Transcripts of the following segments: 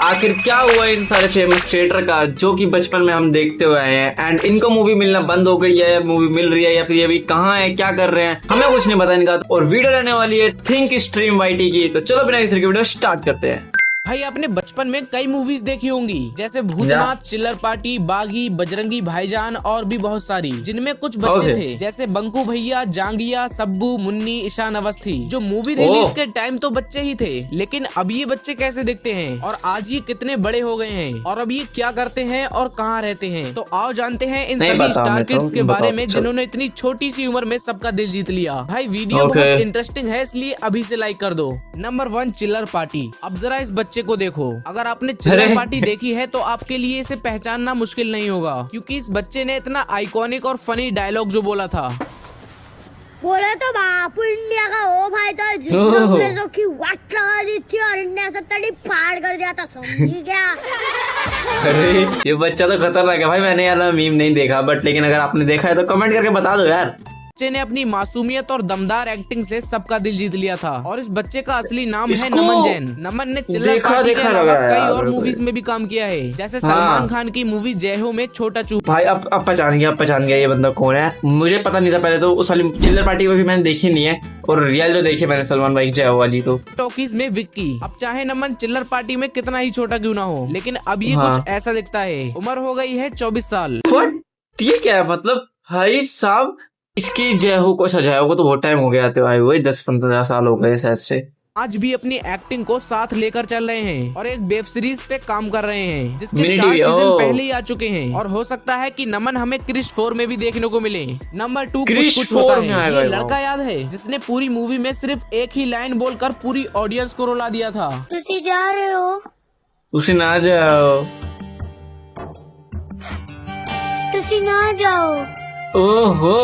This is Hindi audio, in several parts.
आखिर क्या हुआ इन सारे फेमस क्रिएटर का जो कि बचपन में हम देखते हुए आए हैं एंड इनको मूवी मिलना बंद हो गई है, मूवी मिल रही है या फिर ये भी कहाँ है, क्या कर रहे हैं, हमें कुछ नहीं पता इनका। और वीडियो रहने वाली है थिंक स्ट्रीम वाईटी की। तो चलो बिना किसी वीडियो स्टार्ट करते हैं। भाई आपने बचपन में कई मूवीज देखी होंगी, जैसे भूतनाथ, चिल्लर पार्टी, बागी, बजरंगी भाईजान और भी बहुत सारी, जिनमें कुछ बच्चे थे जैसे बंकू भैया, जांगिया, सब्बू, मुन्नी, ईशान अवस्थी। जो मूवी रिलीज के टाइम तो बच्चे ही थे, लेकिन अब ये बच्चे कैसे दिखते हैं और आज ये कितने बड़े हो गए हैं और अब ये क्या करते हैं और कहाँ रहते हैं। तो आओ जानते हैं इन सभी स्टार किड्स के बारे में जिन्होंने इतनी छोटी सी उम्र में सबका दिल जीत लिया। भाई वीडियो बहुत इंटरेस्टिंग है, इसलिए अभी से लाइक कर दो। नंबर 1 चिल्लर पार्टी। अब जरा इस बच्चे को देखो, अगर आपने चिल्लर पार्टी देखी है तो आपके लिए इसे पहचानना मुश्किल नहीं होगा, क्योंकि इस बच्चे ने इतना आइकॉनिक और फनी डायलॉग जो बोला था, बोले तो बापू इंडिया का वो भाई था जिसने अंग्रेजों की वाट लगा दी थी और इंडिया से तड़ी पार कर दिया था, समझी क्या? अरे ये बच्चा तो खतरनाक है भाई। मैंने यार मीम नहीं देखा, बट लेकिन अगर आपने देखा है तो कमेंट करके बता दो यार। बच्चे ने अपनी मासूमियत और दमदार एक्टिंग से सबका दिल जीत लिया था और इस बच्चे का असली नाम है नमन जैन। नमन ने चिल्लर पार्टी के अलावा कई और मूवीज में भी काम किया है, जैसे सलमान खान की मूवी जय हो में छोटा चूहा। भाई अब पहचान गया ये बंदा कौन है। मुझे पता नहीं था पहले तो, उस वाली चिल्लर पार्टी में भी मैंने देखी नहीं है और रियल जो देखी मैंने सलमान भाई जय हो वाली तो। टॉकीज में विक्की। अब चाहे नमन चिल्लर पार्टी में कितना ही छोटा क्यों ना हो, लेकिन अब ये कुछ ऐसा दिखता है। उम्र हो गई है 24 साल। ये क्या है मतलब भाई साहब, इसकी जय हो को सजाया हो तो बहुत टाइम हो गया, तो आए हुए 10-15 साल हो गए शायद से। आज भी अपनी एक्टिंग को साथ लेकर चल रहे हैं और एक वेब सीरीज पे काम कर रहे हैं जिसके 4 सीजन पहले ही आ चुके हैं और हो सकता है कि नमन हमें क्रिश 4 में भी देखने को मिले। नंबर 2 कुछ होता है। ये लड़का याद है जिसने पूरी मूवी में सिर्फ एक ही लाइन बोलकर पूरी ऑडियंस को रुला दिया था। तुसी जा रहे हो, तुसी ना जाओ, तुसी ना जाओ। ओहो।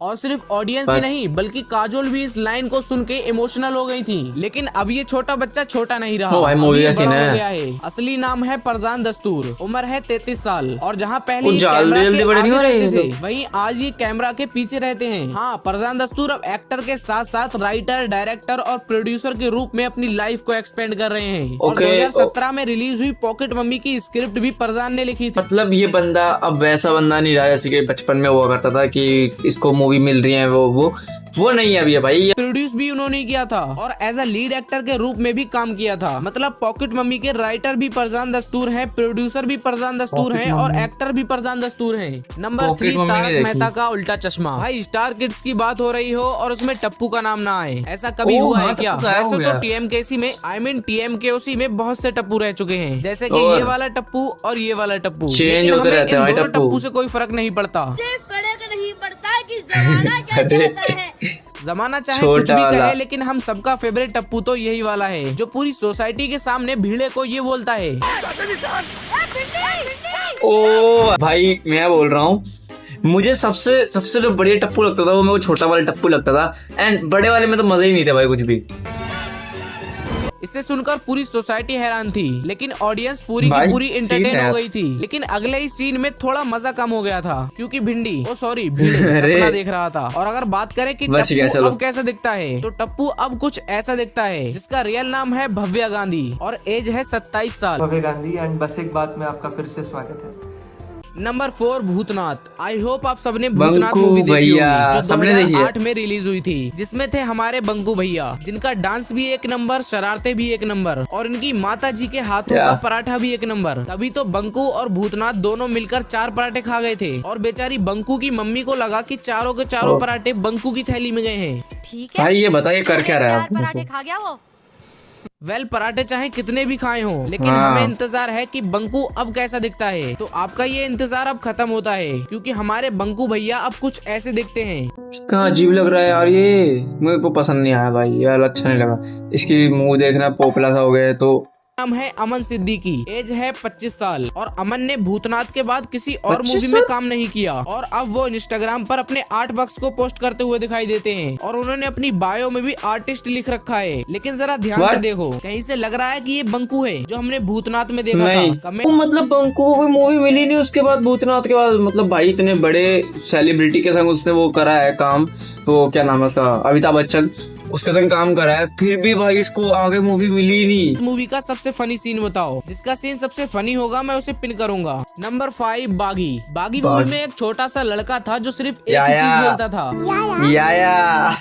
और सिर्फ ऑडियंस ही नहीं बल्कि काजोल भी इस लाइन को सुन के इमोशनल हो गई थी। लेकिन अब ये छोटा बच्चा छोटा नहीं रहा, भाई अब ये बड़ा हो गया है। असली नाम है फरजान दस्तूर, उम्र है 33 साल और जहाँ पहले ये कैमरा के आगे रहते थे वहीं आज ये कैमरा के पीछे रहते हैं। हाँ, फरजान दस्तूर अब एक्टर के साथ साथ राइटर, डायरेक्टर और प्रोड्यूसर के रूप में अपनी लाइफ को एक्सपेंड कर रहे हैं। और 2017 में रिलीज हुई पॉकेट मम्मी की स्क्रिप्ट भी फरजान ने लिखी थी। मतलब ये बंदा अब वैसा बंदा नहीं रहा जैसे कि बचपन में हुआ करता था कि इसको मूवी मिल रही है, वो नहीं है अभी भाई। प्रोड्यूस भी उन्होंने किया था और एज अ लीड एक्टर के रूप में भी काम किया था। मतलब पॉकेट मम्मी के राइटर भी फरजान दस्तूर हैं, प्रोड्यूसर भी फरजान दस्तूर हैं और एक्टर भी फरजान दस्तूर हैं। नंबर 3 तारक मेहता का उल्टा चश्मा। भाई स्टार किड्स की बात हो रही हो और उसमें टप्पू का नाम ना आए, ऐसा कभी हुआ है क्या? वैसे तो टीएमकेसी में टीएमकेओसी में बहुत से टप्पू रह चुके हैं, जैसे कि ये वाला टप्पू और ये वाला टप्पू। लेकिन हमें इन दोनों टप्पू से कोई फर्क नहीं पड़ता। नहीं पड़ता है कि जमाना क्या कहता है। जमाना चाहे कुछ भी कहे, लेकिन हम सबका फेवरेट टप्पू तो यही वाला है जो पूरी सोसाइटी के सामने भीड़े को ये बोलता है, ओ भाई मैं बोल रहा हूँ, मुझे सबसे जो बढ़िया टप्पू लगता था वो छोटा वाला टप्पू लगता था। एंड बड़े वाले में तो मजा ही नहीं था भाई कुछ भी। इसे सुनकर पूरी सोसाइटी हैरान थी, लेकिन ऑडियंस पूरी की पूरी एंटरटेन हो गई थी। लेकिन अगले ही सीन में थोड़ा मजा कम हो गया था क्योंकि भिंडी भीड़ सपना देख रहा था। और अगर बात करें कि टप्पू अब कैसा दिखता है, तो टप्पू अब कुछ ऐसा दिखता है, जिसका रियल नाम है भव्या गांधी और एज है 27 साल। भव्या गांधी एंड बस एक बात में आपका फिर से स्वागत है। नंबर 4 भूतनाथ। आई होप आप सबने भूतनाथ मूवी देखी होगी जो 2008 में रिलीज हुई थी, जिसमें थे हमारे बंकू भैया, जिनका डांस भी एक नंबर, शरारतें भी एक नंबर और इनकी माता जी के हाथों का पराठा भी एक नंबर। तभी तो बंकू और भूतनाथ दोनों मिलकर 4 पराठे खा गए थे और बेचारी बंकू की मम्मी को लगा कि चारों के चारों पराठे बंकू की थैली में गए हैं। ठीक है भाई ये बताइए कर क्या रहा है? पराठे खा गया वो। पराठे चाहे कितने भी खाए हों, लेकिन हमें इंतजार है कि बंकू अब कैसा दिखता है। तो आपका ये इंतजार अब खत्म होता है क्योंकि हमारे बंकू भैया अब कुछ ऐसे दिखते हैं। कहाँ अजीब लग रहा है यार, ये मुझे को पसंद नहीं आया भाई यार, अच्छा नहीं लगा। इसकी मुंह देखना पोपला सा हो गया तो। नाम है अमन सिद्दीकी, एज है 25 साल और अमन ने भूतनाथ के बाद किसी और मूवी में काम नहीं किया और अब वो इंस्टाग्राम पर अपने आर्ट वर्क्स को पोस्ट करते हुए दिखाई देते हैं और उन्होंने अपनी बायो में भी आर्टिस्ट लिख रखा है। लेकिन जरा ध्यान से देखो, कहीं से लग रहा है कि ये बंकू है जो हमने भूतनाथ में देखा था। मतलब बंकू को कोई मूवी मिली नहीं उसके बाद, भूतनाथ के बाद। मतलब भाई इतने बड़े सेलिब्रिटी के संग उसने वो करा है काम, वो क्या नाम है उसका, अमिताभ बच्चन। उसके तक काम करा है, फिर भी भाई इसको आगे मूवी मिली नहीं। मूवी का सबसे फनी सीन बताओ। जिसका सीन सबसे फनी होगा मैं उसे पिन करूंगा। नंबर 5 बागी। बागी मूवी में एक छोटा सा लड़का था जो सिर्फ एक ही चीज बोलता था, याया।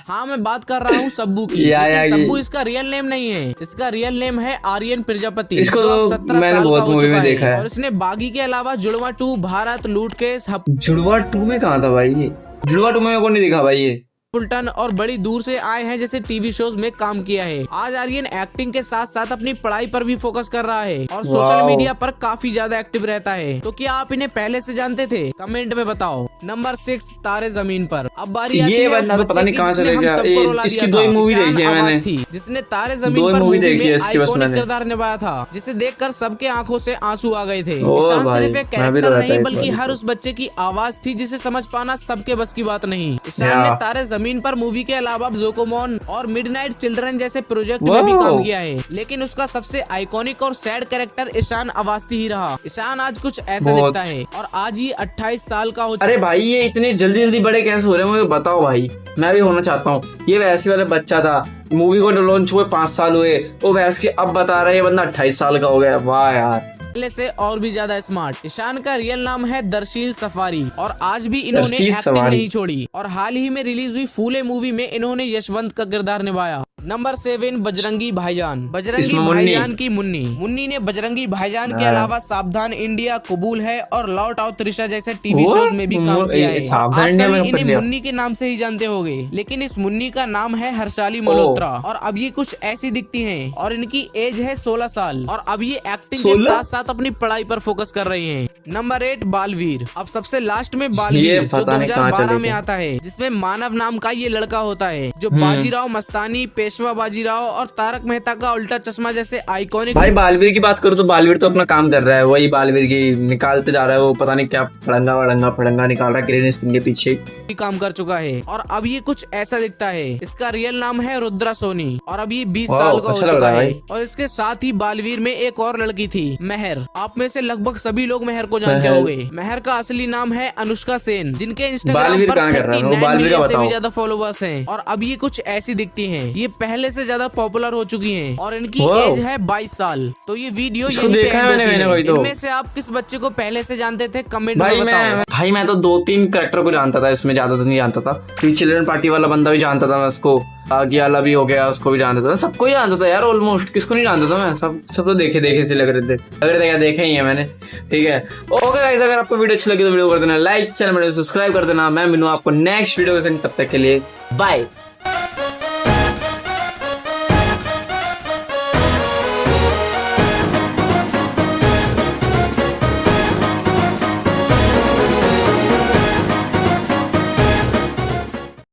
हाँ मैं बात कर रहा हूँ सब्बू की। लेकिन सब्बू इसका रियल नेम नहीं है, इसका रियल नेम है आर्यन प्रजापति। इसको जो तो 17 मैंने साल बहुत का हो मूवी चुका में देखा है। और इसने बागी के अलावा जुड़वा 2, भारत, लूट केस, जुड़वा 2 में कहा था भाई ये? जुड़वा 2 में मेरे को नहीं दिखा भाई ये। पुल्टन और बड़ी दूर से आए हैं जैसे टीवी शोज में काम किया है। आज आर्यन एक्टिंग के साथ साथ अपनी पढ़ाई पर भी फोकस कर रहा है और सोशल मीडिया पर काफी ज्यादा एक्टिव रहता है। तो क्या आप इन्हें पहले से जानते थे? कमेंट में बताओ। नंबर 6 तारे जमीन पर। अब बारी आती है उस पता नहीं कहाँ से जिसने हम सबको रुला दिया इसकी था। 2 मूवी देखी है मैंने, जिसने तारे जमीन पर मूवी में आइकॉनिक किरदार निभाया था, जिसे देखकर सबके आंखों से आंसू आ गए थे। ईशान सिर्फ एक कैरेक्टर नहीं बल्कि हर उस बच्चे की आवाज थी जिसे समझ पाना सबके बस की बात नहीं। ईशान ने तारे जमीन पर मूवी के अलावा जोकोमोन और मिडनाइट चिल्ड्रन जैसे प्रोजेक्ट में भी काम किया है, लेकिन उसका सबसे आइकॉनिक और सैड कैरेक्टर ईशान अवस्थी ही रहा। ईशान आज कुछ ऐसा दिखता है और आज ही 28 साल का हो। अरे भाई ये इतने जल्दी जल्दी बड़े कैसे हो रहे हैं मुझे बताओ भाई, मैं भी होना चाहता हूँ। ये वैसे वाला बच्चा था, मूवी को लॉन्च हुए 5 साल हुए, वो वैसे के अब बता रहे हैं बंदा 28 साल का हो गया। वाह यार, पहले से और भी ज्यादा स्मार्ट। ईशान का रियल नाम है दर्शील सफारी और आज भी इन्होंने एक्टिंग नहीं छोड़ी और हाल ही में रिलीज हुई फूले मूवी में इन्होंने यशवंत का किरदार निभाया। नंबर 7 बजरंगी भाईजान। बजरंगी भाईजान की मुन्नी ने बजरंगी भाईजान के अलावा सावधान इंडिया, कबूल है और लौट आओ त्रिशा जैसे टीवी शोज में भी काम किया है। आप सभी इन्हें मुन्नी के नाम से ही जानते होंगे, लेकिन इस मुन्नी का नाम है हर्षाली मल्होत्रा और अब ये कुछ ऐसी दिखती हैं और इनकी एज है 16 साल और अब ये एक्टिंग के साथ साथ अपनी पढ़ाई पर फोकस कर रही हैं। नंबर 8 बालवीर। अब सबसे लास्ट में बालवीर जो 2012 में आता है, जिसमें मानव नाम का ये लड़का होता है जो बाजीराव मस्तानी, पेशवा बाजीराव और तारक मेहता का उल्टा चश्मा जैसे आइकॉनिक। भाई बालवीर की बात करो तो बालवीर तो अपना काम कर रहा है, वही बालवीर की निकालते जा रहा है, वो पता नहीं क्या फड़ंगा निकाल रहा है ग्रीन स्क्रीन के पीछे काम कर चुका है और अब ये कुछ ऐसा दिखता है। इसका रियल नाम है रुद्रा सोनी और अब ये 20 साल का हो चुका है। और इसके साथ ही बालवीर में एक और लड़की थी, मेहर। आप में से लगभग सभी लोग मेहर को जानते होंगे। मेहर का असली नाम है अनुष्का सेन, जिनके इंस्टाग्राम पर 39 मिलियन से भी ज्यादा फॉलोवर्स हैं और अब ये कुछ ऐसी दिखती हैं। ये पहले से ज्यादा पॉपुलर हो चुकी हैं और इनकी एज है 22 साल। तो ये वीडियो यहीं पे एंड होती है। इनमें से आप किस बच्चे को पहले से जानते थे? कमेंट में बताओ। भाई मैं तो 2-3 कैरेक्टर को जानता था, इसमें ज्यादा तो नहीं जानता था। चिल्ड्रन पार्टी वाला बंदा भी जानता था मैं उसको, आगे वाला भी हो गया उसको भी जानता था, सबको ही जानता था यार ऑलमोस्ट। किसको नहीं जानता था मैं? सब तो देखे से लग रहे थे देखे ही है मैंने। ठीक है, ओके गाइस, अगर आपको वीडियो अच्छी लगी तो वीडियो कर देना लाइक, चैनल में सब्सक्राइब कर देना। मैं मिलूंगा आपको नेक्स्ट वीडियो के, तब तक के लिए बाय।